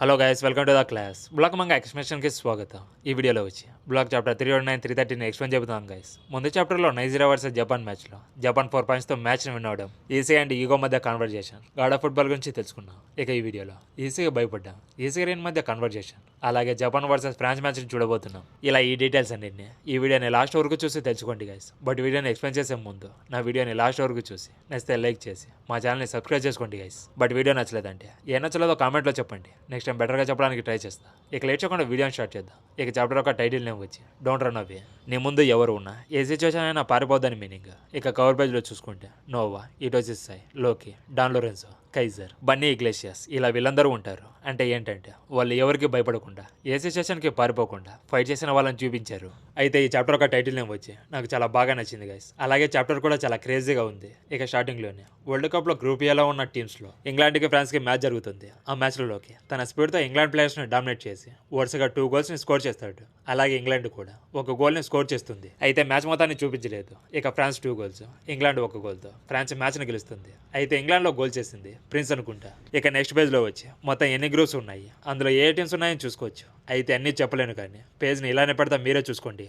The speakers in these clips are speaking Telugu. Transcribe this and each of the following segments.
Hello guys, welcome to the class. Blue Lock manga ఎక్స్ప్లెనేషన్కి స్వాగతం. ఈ వీడియోలో వచ్చి బ్లాక్ చాప్టర్ 309 330 ఎక్స్ప్లెయిన్ చెబుతాం గైస్. ముందు చాప్టర్లో నైజీరియా వర్సెస్ జపాన్ మ్యాచ్లో జపాన్ 4 పాయింట్స్తో మ్యాచ్ని విన్ అవడం, ఈసీ అండ్ ఈగో మధ్య కన్వర్జేషన్, గాడ్ ఆఫ్ ఫుట్బాల్ గురించి తెలుసుకున్నాం. ఇక ఈ వీడియోలో ఈసీగా భయపడ్డాం, ఈసీ రీన్ మధ్య కన్వర్జేషన్, అలాగే జపాన్ వర్సెస్ ఫ్రాన్స్ మ్యాచ్ని చూడబోతున్నాం. ఇలా ఈ డీటెయిల్స్ అన్నింటినీ ఈ వీడియోని లాస్ట్ వరకు చూసి తెలుసుకోండి గైస్. బట్ వీడియోని ఎక్స్ప్లెయిన్ చేసే ముందు నా వీడియోని లాస్ట్ వరకు చూసి నచ్చితే లైక్ చేసి మా ఛానల్ని సబ్స్క్రైబ్ చేసుకోండి గైస్. బట్ వీడియో నచ్చలేదంటే ఏ నచ్చలేదో కామెంట్లో చెప్పండి, నెక్స్ట్ టైం బెటర్గా చెప్పడానికి ట్రై చేస్తా. ఇక లేట్ చేయకుండా వీడియోని స్టార్ట్ చేద్దాం. ఇక చాప్టర్ ఒక టైటిల్ నేమ్ వచ్చి డోంట్ రన్ అవే. నీ ముందు ఎవరు ఉన్నా ఏ సిచ్యువేషన్ అయినా పారిపోద్దని మీనింగ్. ఇక కవర్ పేజ్లో చూసుకుంటే నోవా, ఇటోసిస్సాయ్, లోకి, డాన్ లోరెన్సో, కైజర్, బన్నీ ఇగ్లేషియస్, ఇలా వీళ్ళందరూ ఉంటారు. అంటే ఏంటంటే వాళ్ళు ఎవరికి భయపడకుండా ఏ సిచ్యువేషన్కి పారిపోకుండా ఫైట్ చేసిన వాళ్ళని చూపించారు. అయితే ఈ చాప్టర్ ఒక టైటిల్ నేమ్ వచ్చి నాకు చాలా బాగా నచ్చింది గైస్. అలాగే చాప్టర్ కూడా చాలా క్రేజీగా ఉంది. ఇక స్టార్టింగ్లోనే వరల్డ్ కప్లో గ్రూప్ ఏలో ఉన్న టీమ్స్లో ఇంగ్లాండ్కి ఫ్రాన్స్కి మ్యాచ్ జరుగుతుంది. ఆ మ్యాచ్లోకి తన స్పీడ్తో ఇంగ్లాండ్ ప్లేయర్స్ని డామినేట్ చేసి వరుసగా 2 గోల్స్ని స్కోర్ చేస్తాడు. అలాగే ఇంగ్లాండ్ కూడా 1 గోల్ని స్కోర్ చేస్తుంది. అయితే మ్యాచ్ మొత్తాన్ని చూపించలేదు. ఇక ఫ్రాన్స్ 2 గోల్స్, ఇంగ్లాండ్ 1 గోల్తో ఫ్రాన్స్ మ్యాచ్ని గెలుస్తుంది. అయితే ఇంగ్లాండ్లో గోల్ చేసింది ప్రిన్స్ అనుకుంటా. ఇక నెక్స్ట్ పేజ్లో వచ్చి మొత్తం ఎన్ని గ్రూప్స్ ఉన్నాయి, అందులో ఏ టీమ్స్ ఉన్నాయని చూసుకోవచ్చు. అయితే అన్నీ చెప్పలేను కానీ పేజ్ని ఇలానే పెడతా, మీరే చూసుకోండి.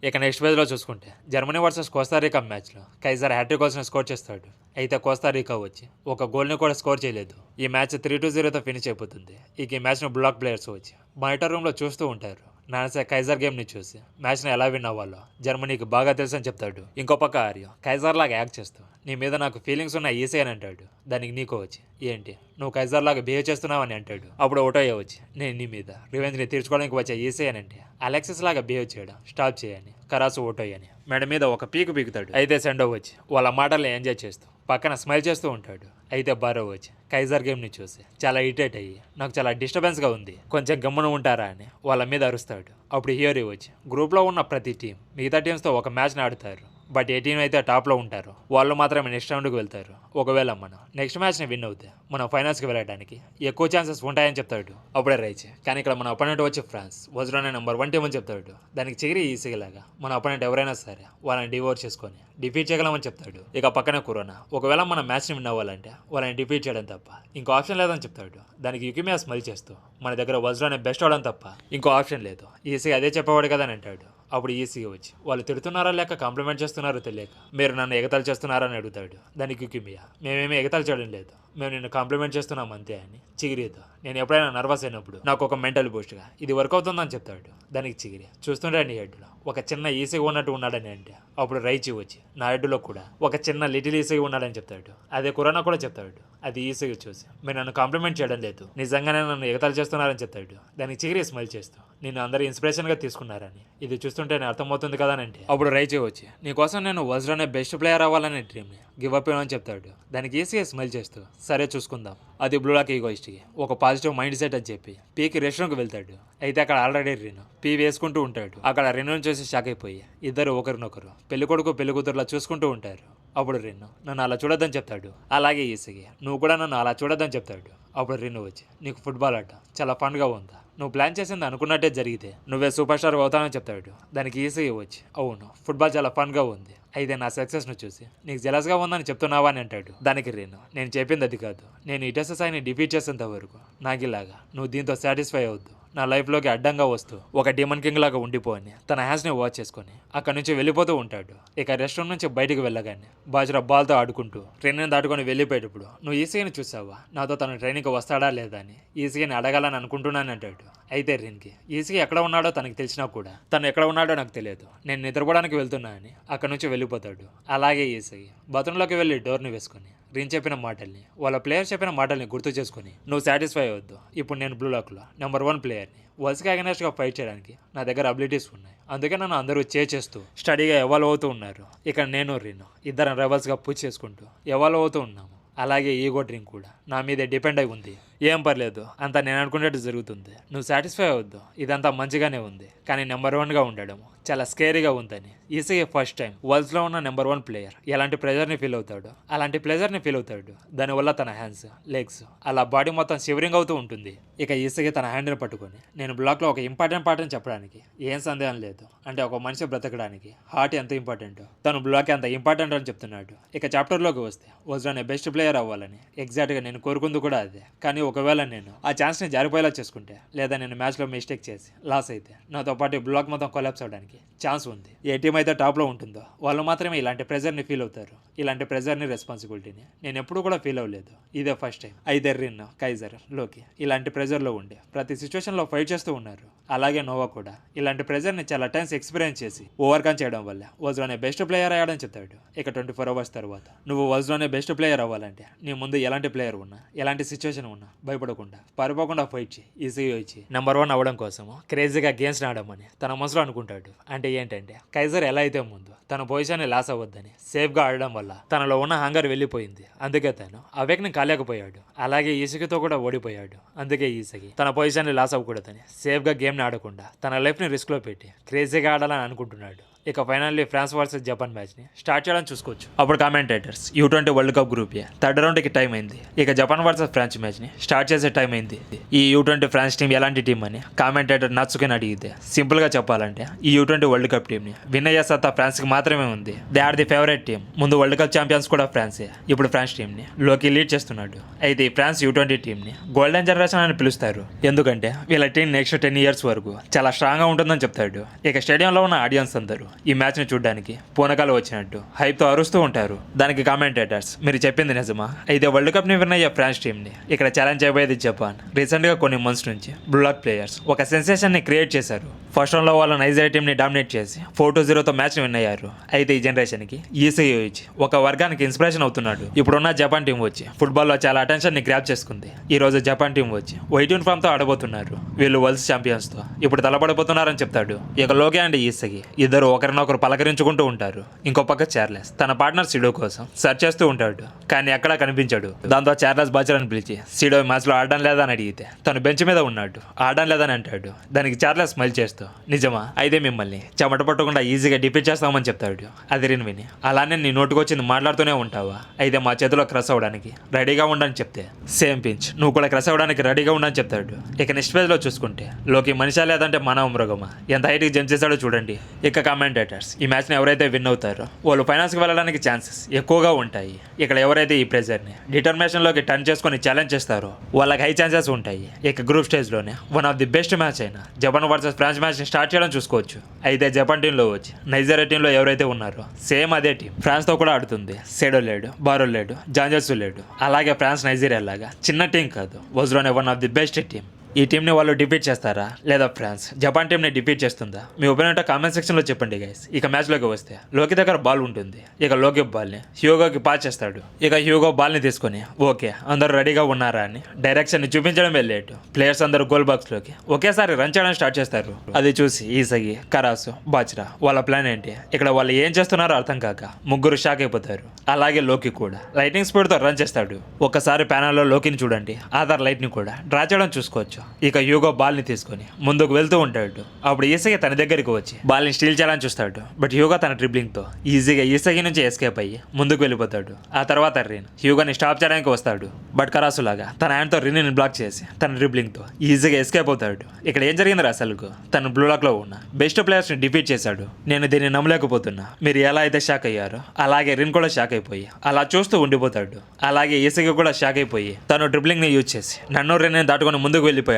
ఇక నెక్స్ట్ పేజ్లో చూసుకుంటే జర్మనీ వర్సెస్ కోస్తారికా మ్యాచ్లో కైజర్ హ్యాట్రిక్ గోల్స్ని స్కోర్ చేస్తాడు. అయితే కోస్తారికా వచ్చి 1 గోల్ని కూడా స్కోర్ చేయలేదు. ఈ మ్యాచ్ 3-0తో ఫినిష్ అయిపోతుంది. ఇక ఈ మ్యాచ్ను బ్లాక్ ప్లేయర్స్ వచ్చి మానిటర్ రూమ్లో చూస్తూ ఉంటారు. నాన్సే కైజర్ గేమ్ని చూసి మ్యాచ్ని ఎలా విన్ అవ్వాలో జర్మనీకి బాగా తెలుసు అని చెప్తాడు. ఇంకో పక్క ఆర్యో కైజర్ లాగా యాక్ట్ చేస్తూ నీ మీద నాకు ఫీలింగ్స్ ఉన్న ఈసీ అని అంటాడు. దానికి నీకో వచ్చి ఏంటి నువ్వు కైజర్ లాగా బిహేవ్ చేస్తున్నావు అని అంటాడు. అప్పుడు ఓటోయో వచ్చి నేను నీ మీద రివెంజ్ని తీర్చుకోవడానికి వచ్చే ఈసీ అని అంటే అలెక్సిస్ లాగా బిహేవ్ చేయడం స్టాప్ చేయని కరాసు ఓటోయని మేడ మీద ఒక పీకుతాడు. అయితే సెండో వచ్చి వాళ్ళ మాటల్ని ఎంజాయ్ చేస్తూ పక్కన స్మైల్ చేస్తూ ఉంటాడు. అయితే బారో వచ్చి కైజర్ గేమ్ని చూసి చాలా ఇరిటేట్ అయ్యి నాకు చాలా డిస్టర్బెన్స్గా ఉంది, కొంచెం గమ్మున ఉంటారా అని వాళ్ళ మీద అరుస్తాడు. అప్పుడు హియోరీ వచ్చి గ్రూప్లో ఉన్న ప్రతి టీం మిగతా టీమ్స్తో ఒక మ్యాచ్ని ఆడతారు. బట్ ఏ టీం అయితే టాప్లో ఉంటారో వాళ్ళు మాత్రమే నెక్స్ట్ రౌండ్కి వెళ్తారు. ఒకవేళ మనం నెక్స్ట్ మ్యాచ్ని విన్ అవుతే మనం ఫైనల్స్కి వెళ్ళడానికి ఎక్కువ ఛాన్సెస్ ఉంటాయని చెప్తాడు. అప్పుడే రైచే కానీ ఇక్కడ మన అపోనెంట్ వచ్చి ఫ్రాన్స్ వజ్రానే నెంబర్ 1 టీం అని చెప్తాడు. దానికి చిగిరి ఈసీగా లాగా మన అపోనెంట్ ఎవరైనా సరే వాళ్ళని డివోర్ చేసుకొని డిఫీట్ చేయగలమని చెప్తాడు. ఇక పక్కనే కరోనా ఒకవేళ మన మ్యాచ్ని విన్ అవ్వాలంటే వాళ్ళని డిఫీట్ చేయడం తప్ప ఇంకో ఆప్షన్ లేదని చెప్తాడు. దానికి యుకిమియా స్మైల్ చేస్తూ మన దగ్గర వజ్రానే బెస్ట్ అవడం తప్ప ఇంకో ఆప్షన్ లేదు, ఈసీ అదే చెప్పవాడు కదా అని అంటాడు. అప్పుడు ఈసీగా వచ్చి వాళ్ళు తిడుతున్నారా లేక కాంప్లిమెంట్ చేస్తున్నారో తెలియక మీరు నన్ను ఎగతాలు చేస్తున్నారా అని అడుగుతాడు. దానికి యుకిమియా మేమేమీ ఎగతాలు చేయడం లేదు, మేము నిన్ను కాంప్లిమెంట్ చేస్తున్నాం అంతే అని చిగిరితో నేను ఎప్పుడైనా నర్వస్ అయినప్పుడు నాకు ఒక మెంటల్ బూస్ట్గా ఇది వర్క్ అవుతుందని చెప్తాడు. దానికి చిగిరి చూస్తుంటే నీ హెడ్లో ఒక చిన్న ఈసీగా ఉన్నట్టు ఉన్నాడని అంటే అప్పుడు రైచి వచ్చి నా హెడ్లో కూడా ఒక చిన్న లిటిల్ ఈసీగా ఉన్నాడని చెప్తాడు. అదే కురానా కూడా చెప్తాడు. అది ఈసీగా చూసి మీరు నన్ను కాంప్లిమెంట్ చేయడం లేదు, నిజంగానే నన్ను ఎగతాలు చేస్తున్నారని చెప్తాడు. దానికి చిగిరి స్మైల్ చేస్తూ నేను అందరూ ఇన్స్పిరేషన్గా తీసుకున్నారని ఇది చూస్తుంటే అర్థమవుతుంది కదా అని అంటే అప్పుడు రైచి వచ్చి నీకోసం నేను వజ్రానే బెస్ట్ ప్లేయర్ అవ్వాలనే డ్రీమ్ని గివ్ అప్ అని చెప్తాడు. దానికి ఈసీగా స్మైల్ చేస్తూ సరే చూసుకుందాం. అది బ్లూలాక్ ఈగోయిస్ట్కి ఒక పాజిటివ్ మైండ్ సెట్ అని చెప్పి పీకి రెస్టారెంట్కి వెళ్తాడు. అయితే అక్కడ ఆల్రెడీ రిను పీ వేసుకుంటూ ఉంటాడు. అక్కడ రెన్నుని చూసి షాక్ అయిపోయి ఇద్దరు ఒకరినొకరు పెళ్ళికొడుకు పెళ్ళికూతురులా చూసుకుంటూ ఉంటారు. అప్పుడు రిన్ను నన్ను అలా చూడొద్దని చెప్తాడు. అలాగే ఈసీగా నువ్వు కూడా నన్ను అలా చూడొద్దని చెప్తాడు. అప్పుడు రిన్ను వచ్చి నీకు ఫుట్బాల్ ఆట చాలా ఫన్గా ఉందా, నువ్వు ప్లాన్ చేసింది అనుకున్నట్టే జరిగితే నువ్వే సూపర్ స్టార్ అవుతానని చెప్తాడు. దానికి ఈసీగా వచ్చి అవును ఫుట్బాల్ చాలా ఫన్గా ఉంది, అయితే నా సక్సెస్ను చూసి నీకు జెలస్గా ఉందని చెప్తున్నావా అని అంటాడు. దానికి రీను నేను చెప్పింది అది కాదు, నేను ఇటెస్ఎస్ఐని డిఫీట్ చేసేంత వరకు నాకిలాగా నువ్వు దీంతో సాటిస్ఫై అవద్దు, నా లైఫ్లోకి అడ్డంగా వస్తూ ఒక డీమన్ కింగ్ లాగా ఉండిపోని తన హ్యాండ్స్ని వాచ్ చేసుకొని అక్కడి నుంచి వెళ్ళిపోతూ ఉంటాడు. ఇక రెస్టారెంట్ నుంచి బయటికి వెళ్ళగానే బాజ్రా బాల్తో ఆడుకుంటూ ట్రైన్ని దాటుకొని వెళ్ళిపోయేటప్పుడు నువ్వు ఈసీని చూసావా, నాతో తన ట్రైనింగ్కి వస్తాడా లేదా అని ఈసీని అడగాలని అనుకుంటున్నాను అంటాడు. అయితే రిన్కి ఈసీ ఎక్కడ ఉన్నాడో తనకి తెలిసినా కూడా తను ఎక్కడ ఉన్నాడో నాకు తెలియదు, నేను నిద్రపోవడానికి వెళ్తున్నా అని అక్కడి నుంచి వెళ్ళిపోతాడు. అలాగే ఈసీ బాత్రూంలోకి వెళ్ళి డోర్ని వేసుకొని రిన్ చెప్పిన మాటల్ని వాళ్ళ ప్లేయర్ చెప్పిన మాటల్ని గుర్తు చేసుకుని నువ్వు సాటిస్ఫై అవ్వద్దు, ఇప్పుడు నేను బ్లూ లాక్లో నెంబర్ 1 ప్లేయర్ని, వరల్డ్స్కి అగెనెస్ట్గా ఫైట్ చేయడానికి నా దగ్గర అబిలిటీస్ ఉన్నాయి, అందుకే నన్ను అందరూ చేస్తూ స్టడీగా ఎవాల్వ్ అవుతూ ఉన్నారు. ఇక నేను రిన్ ఇద్దరం రెబల్స్గా పూజ చేసుకుంటూ ఎవాల్వ్ అవుతూ ఉన్నాము. అలాగే ఈగో డ్రింక్ కూడా నా మీద డిపెండ్ అయి ఉంది. ఏం పర్లేదు, అంతా నేను అనుకునేట్టు జరుగుతుంది, నువ్వు సాటిస్ఫై అవద్దు, ఇదంతా మంచిగానే ఉంది, కానీ నెంబర్ 1గా ఉండడం చాలా స్కేరీగా ఉందని. ఈసీఏ ఫస్ట్ టైం వరల్డ్స్లో ఉన్న నెంబర్ 1 ప్లేయర్ ఎలాంటి ప్రెజర్ని ఫీల్ అవుతాడు, అలాంటి ప్రెజర్ని ఫీల్ అవుతాడు. దానివల్ల తన హ్యాండ్స్, లెగ్స్, అలా బాడీ మొత్తం షివరింగ్ అవుతూ ఉంటుంది. ఇక ఈసీఏ తన హ్యాండ్ని పట్టుకొని, నేను బ్లాక్లో ఒక ఇంపార్టెంట్ పార్ట్ అని చెప్పడానికి ఏం సందేహం లేదు. అంటే ఒక మనిషి బ్రతకడానికి హార్ట్ ఎంత ఇంపార్టెంటో తను బ్లాక్ అంత ఇంపార్టెంట్ అని చెప్తున్నాడు. ఇక చాప్టర్లోకి వస్తే వజ్రానే బెస్ట్ ప్లేయర్ అవ్వాలని ఎగ్జాక్ట్గా నేను కోరుకుంది కూడా అదే. కానీ ఒకవేళ నేను ఆ ఛాన్స్ని జారిపోయేలా చేసుకుంటే, లేదా నేను మ్యాచ్లో మిస్టేక్ చేసి లాస్ అయితే, నాతో పాటు బ్లాక్ మొత్తం కొలాప్స్ అవడానికి ఛాన్స్ ఉంది. ఏ టీం అయితే టాప్లో ఉంటుందో వాళ్ళు మాత్రమే ఇలాంటి ప్రెజర్ని ఫీల్ అవుతారు. ఇలాంటి ప్రెజర్ని, రెస్పాన్సిబిలిటీని నేను ఎప్పుడు కూడా ఫీల్ అవ్వలేదు. ఇదే ఫస్ట్ టైం. అయితే రిన్, కైజర్, లోకి ఇలాంటి ప్రెజర్లో ఉండి ప్రతి సిచ్యువేషన్లో ఫైట్ చేస్తూ ఉన్నారు. అలాగే నోవా కూడా ఇలాంటి ప్రెజర్ని చాలా టైమ్స్ ఎక్స్పీరియన్స్ చేసి ఓవర్కమ్ చేయడం వల్ల వజ్రానే బెస్ట్ ప్లేయర్ అయ్యాడని చెప్తాడు. ఇక 24 అవర్స్ తర్వాత నువ్వు వజ్రానే బెస్ట్ ప్లేయర్ అవ్వాలంటే నీ ముందు ఎలాంటి ప్లేయర్ ఉన్నా, ఎలాంటి సిచ్యువేషన్ ఉన్నా భయపడకుండా, పారిపోకుండా ఫైట్ చేయి. ఈజీగా ఇచ్చి నెంబర్ 1 అవ్వడం కోసం క్రేజీగా గేమ్స్ ఆడమని తన మనసులో అనుకుంటాడు. అంటే ఏంటంటే కైజర్ ఎలా అయితే ముందు తన పొజిషన్ని లాస్ అవ్వద్దని సేఫ్గా ఆడడం వల్ల తనలో ఉన్న హంగర్ వెళ్ళిపోయింది. అందుకే తను అవేక్ని కాలేకపోయాడు. అలాగే ఈసగితో కూడా ఓడిపోయాడు. అందుకే ఈసగి తన పొజిషన్ని లాస్ అవ్వకూడదని సేఫ్గా గేమ్ని ఆడకుండా తన లైఫ్ని రిస్క్లో పెట్టి క్రేజీగా ఆడాలని అనుకుంటున్నాడు. ఇక ఫైనల్లీ ఫ్రాన్స్ వర్సెస్ జపాన్ మ్యాచ్ని స్టార్ట్ చేయడం చూసుకోవచ్చు. అప్పుడు commentators U20 world cup group A third రౌండ్కి టైం అయింది. ఇక జపాన్ వర్సెస్ ఫ్రాన్స్ మ్యాచ్ని స్టార్ట్ చేసే టైం అయింది. ఈ U20 ఫ్రాన్స్ టీం ఎలాంటి టీం అని కామెంటేటర్ నచ్చుకుని అడిగితే, సింపుల్గా చెప్పాలంటే ఈ U20 వరల్డ్ కప్ టీంని విన్ అయ్యే సత్తా ఫ్రాన్స్కి మాత్రమే ఉంది. They are the favourite team. ముందు వరల్డ్ కప్ ఛాంపియన్స్ కూడా ఫ్రాన్సే. ఇప్పుడు ఫ్రాన్స్ టీంని లోకి లీడ్ చేస్తున్నాడు. అయితే ఈ ఫ్రాన్స్ U20 టీంని గోల్డెన్ జనరేషన్ అని పిలుస్తారు. ఎందుకంటే వీళ్ళ టీం నెక్స్ట్ 10 years వరకు చాలా స్ట్రాంగ్గా ఉంటుందని చెప్తాడు. ఇక స్టేడియంలో ఉన్న ఆడియన్స్ అందరూ ఈ మ్యాచ్ని చూడడానికి పూనకాలు వచ్చినట్టు హైప్తో అరుస్తూ ఉంటారు. దానికి కామెంటేటర్స్, మీరు చెప్పింది నిజమా? అయితే వరల్డ్ కప్ని విన్ అయ్యే ఫ్రాన్స్ టీంని ఇక్కడ ఛాలెంజ్ చేయబోయేది జపాన్. రీసెంట్గా కొన్ని మంత్స్ నుంచి బ్లాక్ ప్లేయర్స్ ఒక సెన్సేషన్ని క్రియేట్ చేశారు. ఫస్ట్ రౌండ్లో వాళ్ళు నైజీరియా టీంని డామినేట్ చేసి 4-0తో మ్యాచ్ని విన్ అయ్యారు. అయితే ఈ జనరేషన్కి ఈసీయోయిచ్ ఒక వర్గానికి ఇన్స్పిరేషన్ అవుతున్నాడు. ఇప్పుడున్న జపాన్ టీం వచ్చి ఫుట్బాల్లో చాలా అటెన్షన్ని గ్రాప్ చేసుకుంది. ఈ రోజు జపాన్ టీం వచ్చి వైట్ యూనిఫామ్తో ఆడబోతున్నారు. వీళ్ళు వరల్డ్ ఛాంపియన్స్తో ఇప్పుడు తలపడిపోతున్నారని చెప్తాడు. ఇక లోకి అండ్ ఈసగి ఇద్దరు ఒకరినొకరు పలకరించుకుంటూ ఉంటారు. ఇంకో పక్క చార్లెస్ తన పార్ట్నర్ సిడో కోసం సెర్చ్ చేస్తూ ఉంటాడు. కానీ ఎక్కడా కనిపించాడు. దాంతో చార్లెస్ బాచర్ని పిలిచి సిడో మ్యాచ్లో ఆడడం లేదని అడిగితే తను బెంచ్ మీద ఉన్నాడు, ఆడడం లేదని అంటాడు. దానికి చార్లెస్ స్మైల్ చేస్తూ, నిజమా? అయితే మిమ్మల్ని చెమట పట్టకుండా ఈజీగా డిఫీట్ చేస్తామని చెప్తాడు. అది రిన్ విని, అలానే నీ నోటుకొచ్చింది మాట్లాడుతూనే ఉంటావా? అయితే మా చేతిలో క్రష్ అవ్వడానికి రెడీగా ఉండని చెప్తే, సేమ్ పించ్, నువ్వు కూడా క్రష్ అవ్వడానికి రెడీగా ఉండని చెప్తాడు. ఇక నెక్స్ట్ పేజ్లో చూసుకుంటే లోకి మనిషా లేదంటే మానవ మృగమా ఎంత హైట్కి జంప్ చేశాడో చూడండి. ఇక కామెంటేటర్స్, ఈ మ్యాచ్ని ఎవరైతే విన్ అవుతారో వాళ్ళు ఫైనల్స్కి వెళ్ళడానికి ఛాన్సెస్ ఎక్కువగా ఉంటాయి. ఇక్కడ ఎవరైతే ఈ ప్రెజర్ని డిటర్మినేషన్లోకి టర్న్ చేసుకొని ఛాలెంజ్ చేస్తారో వాళ్ళకి హై ఛాన్సెస్ ఉంటాయి. ఇక గ్రూప్ స్టేజ్లోనే one of the best match అయిన జపాన్ వర్సెస్ ఫ్రాన్స్ మ్యాచ్ని స్టార్ట్ చేయడం చూసుకోవచ్చు. అయితే జపాన్ టీంలో వచ్చి నైజీరియా టీంలో ఎవరైతే ఉన్నారో సేమ్ అదే టీం ఫ్రాన్స్తో కూడా ఆడుతుంది. సెడో లేడు, బారో లేడు, జాంజర్సు లేడు. అలాగే ఫ్రాన్స్ నైజీరియా లాగా చిన్న టీం కాదు, వజ్రానే one of the best team. ఈ టీంని వాళ్ళు డిఫీట్ చేస్తారా, లేదా ఫ్రాన్స్ జపాన్ టీంని డిఫీట్ చేస్తుందా? మీ ఒపీనియన్ కామెంట్ సెక్షన్లో చెప్పండి గైస్. ఇక మ్యాచ్లోకి వస్తే లోకి దగ్గర బాల్ ఉంటుంది. ఇక లోకి బాల్ని హ్యూగోకి పాస్ చేస్తాడు. ఇక హ్యూగో బాల్ని తీసుకొని ఓకే అందరూ రెడీగా ఉన్నారా అని డైరెక్షన్ని చూపించడం వెళ్ళేట్టు ప్లేయర్స్ అందరూ గోల్ బాక్స్లోకి ఒకేసారి రన్ చేయడం స్టార్ట్ చేస్తారు. అది చూసి ఈసగి, కరాసు, బాచ్రా వాళ్ళ ప్లాన్ ఏంటి, ఇక్కడ వాళ్ళు ఏం చేస్తున్నారో అర్థం కాక ముగ్గురు షాక్ అయిపోతారు. అలాగే లోకి కూడా లైటింగ్ స్పీడ్తో రన్ చేస్తాడు. ఒక్కసారి ప్యానల్లో లోకిని చూడండి, ఆధార్ లైట్ని కూడా డ్రా చేయడం చూసుకోవచ్చు. ఇక హ్యూగో బాల్ని తీసుకొని ముందుకు వెళ్తూ ఉంటాడు. అప్పుడు ఈసగి తన దగ్గరికి వచ్చి బాల్ని స్టీల్ చేయాలని చూస్తాడు. బట్ హ్యూగో తన డ్రిబ్లింగ్తో ఈజీగా ఈసగి నుంచి ఎస్కేప్ అయ్యి ముందుకు వెళ్ళిపోతాడు. ఆ తర్వాత రిన్ హ్యూగోని స్టాప్ చేయడానికి వస్తాడు. బట్ కరాసులాగా తన హ్యాండ్తో రిన్ని బ్లాక్ చేసి తన డ్రిబ్లింగ్తో ఈజీగా ఎస్కేప్ అవుతాడు. ఇక్కడ ఏం జరిగింది అసలుకు, తను బ్లూ లాక్లో ఉన్న బెస్ట్ ప్లేయర్స్ని డిఫీట్ చేశాడు. నేను దీన్ని నమ్మలేకపోతున్నా. మీరు ఎలా అయితే షాక్ అయ్యారో అలాగే రిన్ కూడా షాక్ అయిపోయి అలా చూస్తూ ఉండిపోతాడు. అలాగే ఈసగి కూడా షాక్ అయిపోయి తను డ్రిబ్లింగ్ని యూజ్ చేసి నన్ను రిన్ని దాటుకొని ముందుకు వెళ్ళిపోయాడని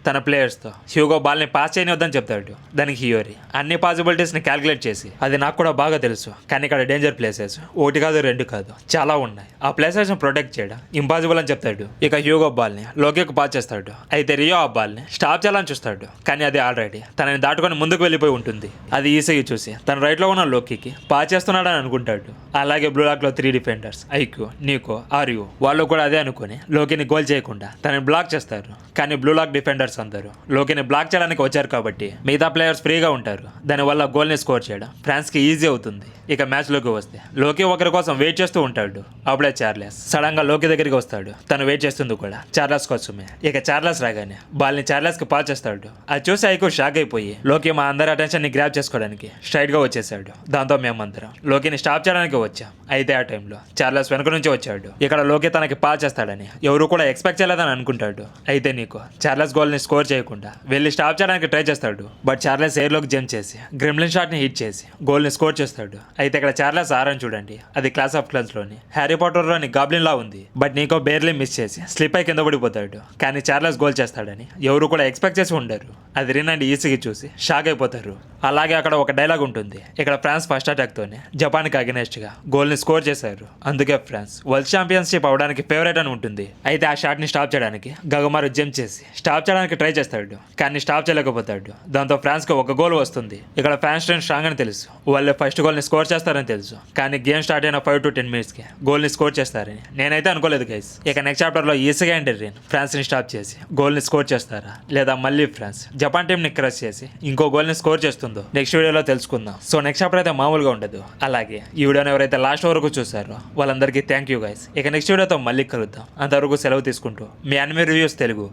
తన ప్లేయర్స్తో హ్యూగో బాల్ని పాస్ చేయనివద్దని చెప్తాడు. దానికి హ్యూరీ అన్ని పాసిబిలిటీస్ని క్యాల్కులేట్ చేసి, అది నాకు కూడా బాగా తెలుసు, కానీ ఇక్కడ డేంజర్ ప్లేసెస్ ఒకటి కాదు రెండు కాదు చాలా ఉన్నాయి, ఆ ప్లేసెస్ని ప్రొటెక్ట్ చేయడం ఇంపాసిబుల్ అని చెప్తాడు. ఇక హ్యూగో బాల్ని లోకికి పాస్ చేస్తాడు. అయితే రియో ఆ బాల్ని స్టాప్ చేయాలని చూస్తాడు. కానీ అది ఆల్రెడీ తనని దాటుకొని ముందుకు వెళ్ళిపోయి ఉంటుంది. అది ఈసగి చూసి తన రైట్లో ఉన్న లోకికి పాస్ చేస్తున్నాడని అనుకుంటాడు. అలాగే బ్లూ లాక్లో 3 డిఫెండర్స్ ఐక్యూ, నీకో, ఆర్యూ వాళ్ళు కూడా అదే అనుకుని లోకిని గోల్ చేయకుండా తనని బ్లాక్ చేస్తారు. కానీ బ్లూ లాక్ బ్లాక్ డిఫెండర్స్ అందరూ లోకిని బ్లాక్ చేయడానికి వచ్చారు కాబట్టి మిగతా ప్లేయర్స్ ఫ్రీగా ఉంటారు. దానివల్ల గోల్ని స్కోర్ చేయడం ఫ్రాన్స్కి ఈజీ అవుతుంది. ఇక మ్యాచ్లోకి వస్తే లోకి ఒకరి కోసం వెయిట్ చేస్తూ ఉంటాడు. అప్పుడే చార్లెస్ సడన్ గా లోకి దగ్గరికి వస్తాడు. తను వెయిట్ చేస్తుంది కూడా చార్లెస్ కోసమే. ఇక చార్లెస్ రాగానే బాల్ని చార్లెస్ కి పాస్ చేస్తాడు. అది చూసి ఐకు షాక్ అయిపోయి లోకి మా అందరి అటెన్షన్ ని గ్రాప్ చేసుకోవడానికి స్ట్రైట్ గా వచ్చేసాడు. దాంతో మేమందరం లోకిని స్టాప్ చేయడానికి వచ్చాం. అయితే ఆ టైంలో చార్లెస్ వెనక నుంచి వచ్చాడు. ఇక్కడ లోకి తనకి పాస్ చేస్తాడని ఎవరు కూడా ఎక్స్పెక్ట్ చేయలేదని అనుకుంటాడు. అయితే నీకు చార్లెస్ గోల్ ని స్కోర్ చేయకుండా వెళ్ళి స్టాప్ చేయడానికి ట్రై చేస్తాడు. బట్ చార్లెస్ ఎయిర్ లోకి జంప్ చేసి గ్రిమ్లిన్ షాట్ ని హిట్ చేసి గోల్ ని స్కోర్ చేస్తాడు. అయితే ఇక్కడ చార్లెస్ ఆరని చూడండి, అది క్లాస్ ఆఫ్ క్లాన్స్ లోని హ్యారీ పాటర్ లోని గాబ్లిన్ లా ఉంది. బట్ నీకో బేర్లీ మిస్ చేసి స్లిప్ అయి కింద పడిపోతాడు. కానీ చార్లెస్ గోల్ చేస్తాడని ఎవరు కూడా ఎక్స్పెక్ట్ చేసి ఉండరు. అది రిన్ అండ్ ఈసీకి చూసి షాక్ అయిపోతారు. అలాగే అక్కడ ఒక డైలాగ్ ఉంటుంది. ఇక్కడ ఫ్రాన్స్ ఫస్ట్ అటాక్ తోనే జపాన్ కి అగెనెస్ట్ గా గోల్ ని స్కోర్ చేశారు. అందుకే ఫ్రాన్స్ వరల్డ్ ఛాంపియన్షిప్ అవడానికి ఫేవరెట్ అని ఉంటుంది. అయితే ఆ షాట్ ని స్టాప్ చేయడానికి గగమారు జంప్ చేసి స్టాప్ చేయడానికి ట్రై చేస్తాడు. కానీ స్టాప్ చేయలేకపోతాడు. దాంతో ఫ్రాన్స్ కి ఒక గోల్ వస్తుంది. ఇక్కడ ఫ్రాన్స్ స్ట్రెంత్ స్ట్రాంగ్ అని తెలుసు. వాళ్ళు ఫస్ట్ గోల్ ని స్కోర్ చేస్తారని తెలుసు. కానీ గేమ్ స్టార్ట్ అయిన 5 to 10 minutes కి గోల్ ని స్కోర్ చేస్తారని నేనైతే అనుకోలేదు గైస్. ఇక నెక్స్ట్ చాప్టర్ లో ఈసీగా అండ్ రిన్ ఫ్రాన్స్ ని స్టాప్ చేసి గోల్ ని స్కోర్ చేస్తారా, లేదా మళ్ళీ ఫ్రాన్స్ జపాన్ టీం ని క్రష్ చేసి ఇంకో గోల్ ని స్కోర్ చేస్తుందో నెక్స్ట్ వీడియోలో తెలుసుకుందాం. సో నెక్స్ట్ చాప్టర్ అయితే మామూలుగా ఉండదు. అలాగే ఈ వీడియోని ఎవరైతే లాస్ట్ వరకు చూసారో వాళ్ళందరికీ థ్యాంక్ యూ గైస్. ఇక నెక్స్ట్ వీడియోతో మళ్ళీ కలుద్దాం. అంతవరకు సెలవు తీసుకుంటూ మీ అనిమే రివ్యూస్ తెలుగు.